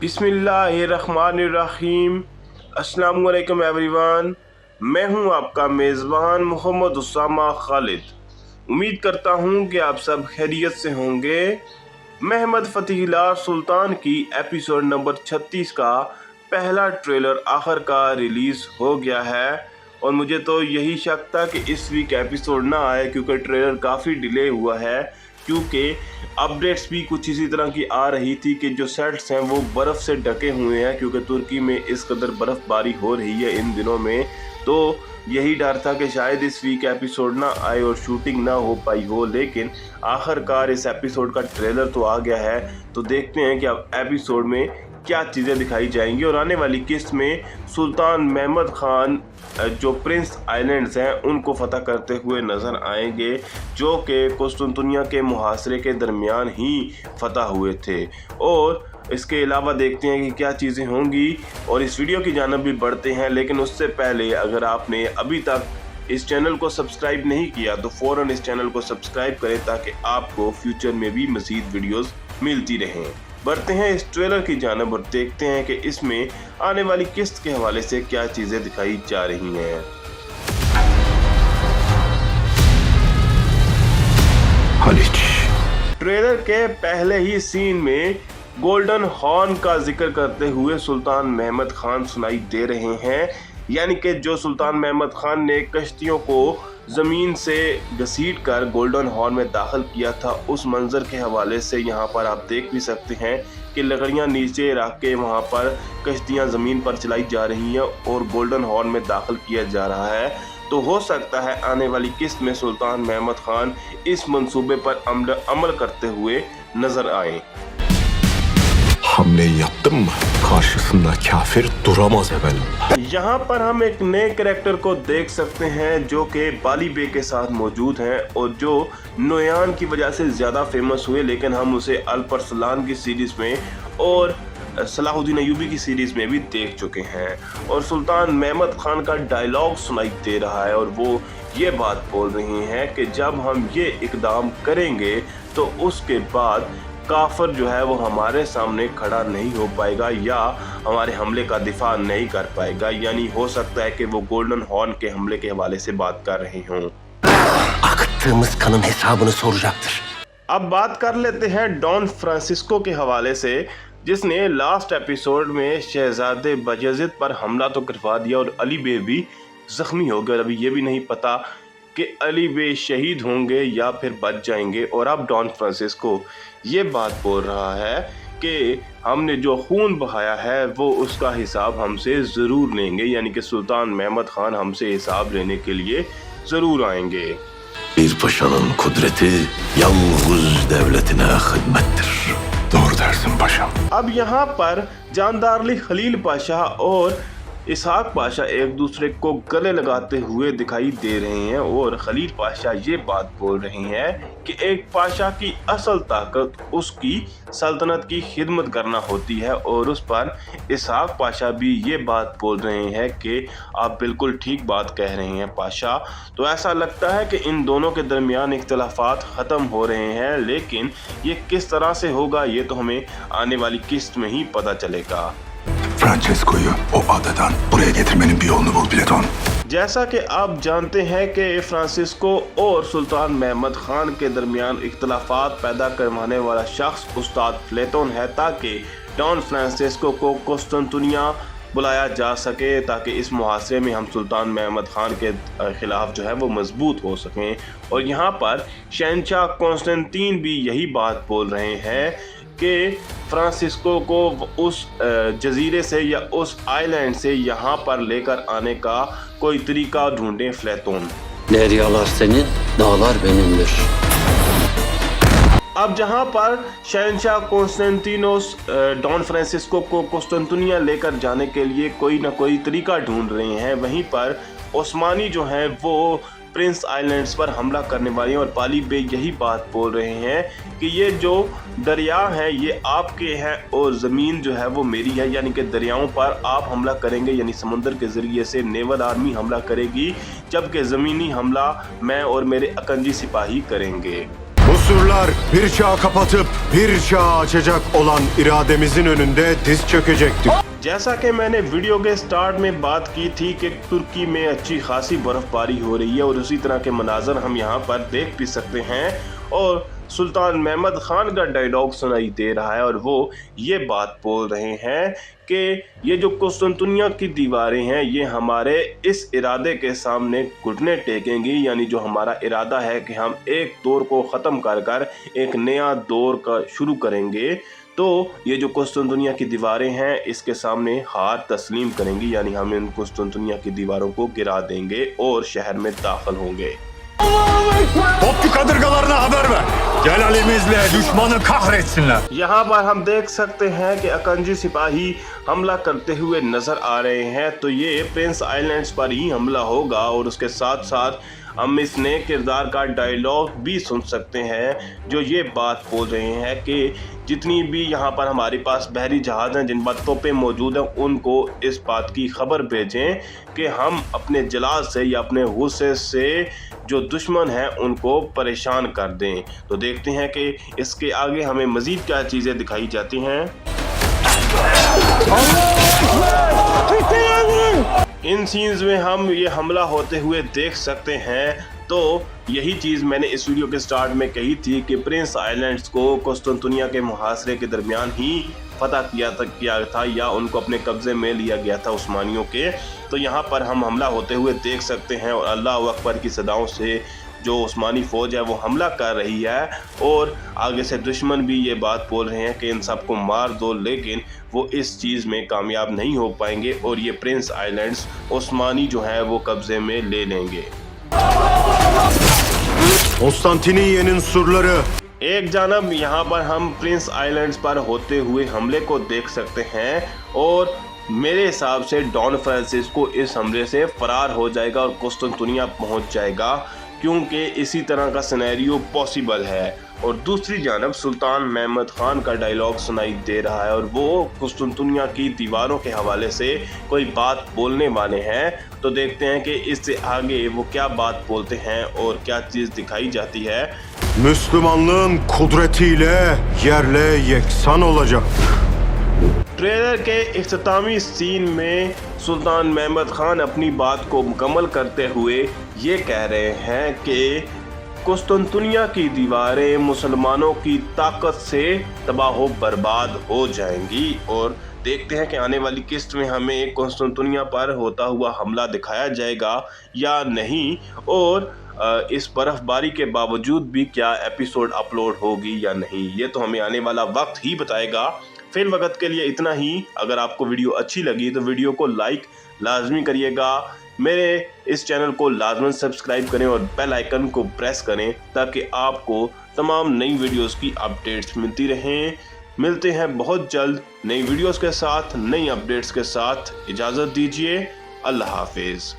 बिस्मिल्लाहिर्रहमानिर्रहीम। अस्सलामुअलैकुम एवरीवन। मैं हूं आपका मेज़बान मोहम्मद उसामा खालिद। उम्मीद करता हूं कि आप सब खैरियत से होंगे। महमद फ़तीहुल्लाह सुल्तान की एपिसोड नंबर 36 का पहला ट्रेलर आखिरकार रिलीज़ हो गया है और मुझे तो यही शक था कि इस वीक एपिसोड ना आए क्योंकि ट्रेलर काफ़ी डिले हुआ है, क्योंकि अपडेट्स भी कुछ इसी तरह की आ रही थी कि जो सेट्स हैं वो बर्फ़ से ढके हुए हैं क्योंकि तुर्की में इस कदर बर्फ़बारी हो रही है इन दिनों में। तो यही डर था कि शायद इस वीक एपिसोड ना आए और शूटिंग ना हो पाई हो, लेकिन आखिरकार इस एपिसोड का ट्रेलर तो आ गया है। तो देखते हैं कि अब एपिसोड में क्या चीज़ें दिखाई जाएंगी और आने वाली किस्त में सुल्तान महमद खान जो प्रिंस आइलैंड्स हैं उनको फतह करते हुए नज़र आएंगे, जो कि कुस्तुनतुनिया के मुहासरे के दरमियान ही फतह हुए थे। और इसके अलावा देखते हैं कि क्या चीज़ें होंगी और इस वीडियो की जानब भी बढ़ते हैं। लेकिन उससे पहले अगर आपने अभी तक इस चैनल को सब्सक्राइब नहीं किया तो फ़ौरन इस चैनल को सब्सक्राइब करें ताकि आपको फ्यूचर में भी मज़ीद वीडियोस मिलती रहें। बढ़ते हैं इस ट्रेलर की जानब और देखते हैं कि इसमें आने वाली किस्त के हवाले से क्या चीज़ें दिखाई जा रही हैं। ट्रेलर के पहले ही सीन में गोल्डन हॉर्न का जिक्र करते हुए सुल्तान महमद खान सुनाई दे रहे हैं, यानी कि जो सुल्तान महमद खान ने कश्तियों को ज़मीन से घसीट कर गोल्डन हॉर्न में दाखिल किया था, उस मंज़र के हवाले से यहाँ पर आप देख भी सकते हैं कि लकड़ियाँ नीचे रख के वहाँ पर कश्तियाँ ज़मीन पर चलाई जा रही हैं और गोल्डन हॉर्न में दाखिल किया जा रहा है। तो हो सकता है आने वाली किस्त में सुल्तान महमद खान इस मंसूबे पर अमल करते हुए नज़र आए। Hamle yaptım mı? Karşısında kafir duramaz evvelallah। यहाँ पर हम एक नए कैरेक्टर को देख सकते हैं जो कि बाली बे के साथ मौजूद हैं और जो नोयान की वजह से ज़्यादा फेमस हुए, लेकिन हम उसे अल्परसलान की सीरीज़ में और सलाहुद्दीन अयूबी की सीरीज़ में भी देख चुके हैं। और सुल्तान महमद खान का डायलॉग सुनाई दे रहा है और वो ये बात बोल रही हैं कि जब हम ये इकदाम करेंगे तो उसके बाद काफिर जो है वो हमारे सामने खड़ा नहीं हो पाएगा या हमारे हमले का दिफा नहीं कर पाएगा। यानी हो सकता है कि वो गोल्डन हॉर्न के हमले के हवाले से बात कर रहे हों। Akıttığımız kanın hesabını soracaktır। अब बात कर लेते हैं डॉन फ्रांसिस्को के हवाले से, जिसने लास्ट एपिसोड में शहजादे बायज़िद पर हमला तो करवा दिया और अली बे भी ज़ख्मी हो गए। अभी ये भी नहीं पता कि अली बे शहीद होंगे या फिर बच जाएंगे। और अब डॉन फ्रांसिस्को ये बात बोल रहा है कि हमने जो खून बहाया है वो उसका हिसाब हमसे ज़रूर लेंगे, यानी कि सुल्तान महमद खान हमसे हिसाब लेने के लिए ज़रूर आएंगे। Bir paşanın kudreti yalnız devletine hizmettir। Doğru dersin paşam। अब यहाँ पर जानदारली खलील पाशा और इसहाक पाशा एक दूसरे को गले लगाते हुए दिखाई दे रहे हैं और खलील पाशा ये बात बोल रहे हैं कि एक पाशा की असल ताकत उसकी सल्तनत की खिदमत करना होती है। और उस पर इसहाक पाशा भी ये बात बोल रहे हैं कि आप बिल्कुल ठीक बात कह रहे हैं पाशा। तो ऐसा लगता है कि इन दोनों के दरमियान इख्तिलाफात ख़त्म हो रहे हैं, लेकिन ये किस तरह से होगा ये तो हमें आने वाली किस्त में ही पता चलेगा। Francesco'yu o adadan buraya getirmenin bir yolunu bul Platon। जैसा कि आप जानते हैं कि फ्रांसिस्को और सुल्तान महमद खान के दरमियान इख्तिलाफात पैदा करवाने वाला शख्स उस्ताद प्लेटोन है, ताकि डॉन फ्रांसिस्को को कुस्तुनतुनिया बुलाया जा सके ताकि इस मुहासरे में हम सुल्तान महमद खान के ख़िलाफ़ जो है वो मजबूत हो सकें। और यहाँ पर शहंशाह कॉन्स्टेंटीन भी यही बात बोल रहे हैं कि फ्रांसिस्को को उस जजीरे से या उस आइलैंड से यहाँ पर लेकर आने का कोई तरीका ढूंढें platoon. Deryalar senin, dağlar benimdir। अब जहाँ पर शहंशाह कॉन्स्टेंटिनोस डॉन फ्रांसिस्को को कुस्तुनतुनिया लेकर जाने के लिए कोई ना कोई तरीका ढूंढ रहे हैं, वहीं पर ओस्मानी जो हैं वो प्रिंस आइलैंड्स पर हमला करने वाले हैं। और बाली बे यही बात बोल रहे हैं कि ये जो दरिया हैं ये आपके हैं और ज़मीन जो है वो मेरी है, यानी कि दरियाओं पर आप हमला करेंगे, यानी समुंदर के ज़रिए से नेवल आर्मी हमला करेगी, जबकि ज़मीनी हमला मैं और मेरे अकंजी सिपाही करेंगे। Bu unsurlar bir çağ kapatıp bir çağ açacak olan irademizin önünde diz çökecektik. जैसा कि मैंने वीडियो के स्टार्ट में बात की थी कि तुर्की में अच्छी खासी बर्फबारी हो रही है और उसी तरह के मनाजर हम यहाँ पर देख भी सकते हैं और सुल्तान महमद खान का डायलॉग सुनाई दे रहा है और वो ये बात बोल रहे हैं कि ये जो कुस्तुनतुनिया की दीवारें हैं ये हमारे इस इरादे के सामने घुटने टेकेंगी, यानी जो हमारा इरादा है कि हम एक दौर को ख़त्म कर कर एक नया दौर का शुरू करेंगे, तो ये जो कुस्तुनतुनिया की दीवारें हैं इसके सामने हार तस्लीम करेंगी, यानी हम इन कुस्तुनतुनिया की दीवारों को गिरा देंगे और शहर में दाखिल होंगे। Topçu kadırgalarına haber ver. Celalimizle düşmanı kahretsinler. यहाँ पर हम देख सकते हैं कि अकंजी सिपाही हमला करते हुए नजर आ रहे हैं, तो ये प्रिंस आइलैंड्स पर ही हमला होगा और उसके साथ साथ हम इस नए किरदार का डायलॉग भी सुन सकते हैं जो ये बात बोल रहे हैं कि जितनी भी यहाँ पर हमारे पास बहरी जहाज़ हैं जिन पर तोपें मौजूद हैं उनको इस बात की खबर भेजें कि हम अपने जलाल से या अपने गुस्से से जो दुश्मन हैं उनको परेशान कर दें। तो देखते हैं कि इसके आगे हमें मज़ीद क्या चीज़ें दिखाई जाती हैं। इन सीन्स में हम ये हमला होते हुए देख सकते हैं। तो यही चीज़ मैंने इस वीडियो के स्टार्ट में कही थी कि प्रिंस आइलैंड्स को कुस्तुनतुनिया के मुहासरे के दरमियान ही फतह किया था या उनको अपने कब्ज़े में लिया गया था उस्मानियों के। तो यहाँ पर हम हमला होते हुए देख सकते हैं और अल्लाह अकबर की सदाओं से जो उस्मानी फ़ौज है वो हमला कर रही है और आगे से दुश्मन भी ये बात बोल रहे हैं कि इन सबको मार दो, लेकिन वो इस चीज़ में कामयाब नहीं हो पाएंगे और ये प्रिंस आइलैंड्स उस्मानी जो है वो कब्ज़े में ले लेंगे। Konstantiniye'nin surları एक जानब यहाँ पर हम प्रिंस आइलैंड्स पर होते हुए हमले को देख सकते हैं और मेरे हिसाब से डॉन फ्रांसिस्को इस हमले से फरार हो जाएगा और कुस्तुनतुनिया पहुँच जाएगा, क्योंकि इसी तरह का सिनेरियो पॉसिबल है। और दूसरी जानब सुल्तान महमद खान का डायलॉग सुनाई दे रहा है और वो कुस्तुनतुनिया की दीवारों के हवाले से कोई बात बोलने वाले हैं। तो देखते हैं कि इससे आगे वो क्या बात बोलते हैं और क्या चीज़ दिखाई जाती है। Müslümanlığın kudretiyle yerle yeksan olacak. Trailer के इख्तितामी सीन में सुल्तान महमद खान अपनी बात को मुकम्मल करते हुए ये कह रहे हैं कि कुस्तुनतुनिया की दीवारें मुसलमानों की ताकत से तबाह बर्बाद हो जाएंगी और देखते हैं कि आने वाली किस्त में हमें कुस्तुनतुनिया पर होता हुआ हमला दिखाया जाएगा या नहीं और इस बर्फबारी के बावजूद भी क्या एपिसोड अपलोड होगी या नहीं, ये तो हमें आने वाला वक्त ही बताएगा। फिर वक्त के लिए इतना ही। अगर आपको वीडियो अच्छी लगी तो वीडियो को लाइक लाजमी करिएगा, मेरे इस चैनल को लाजमन सब्सक्राइब करें और बेल आइकन को प्रेस करें ताकि आपको तमाम नई वीडियोस की अपडेट्स मिलती रहें। मिलते हैं बहुत जल्द नई वीडियोस के साथ, नई अपडेट्स के साथ। इजाज़त दीजिए। अल्लाह हाफिज़।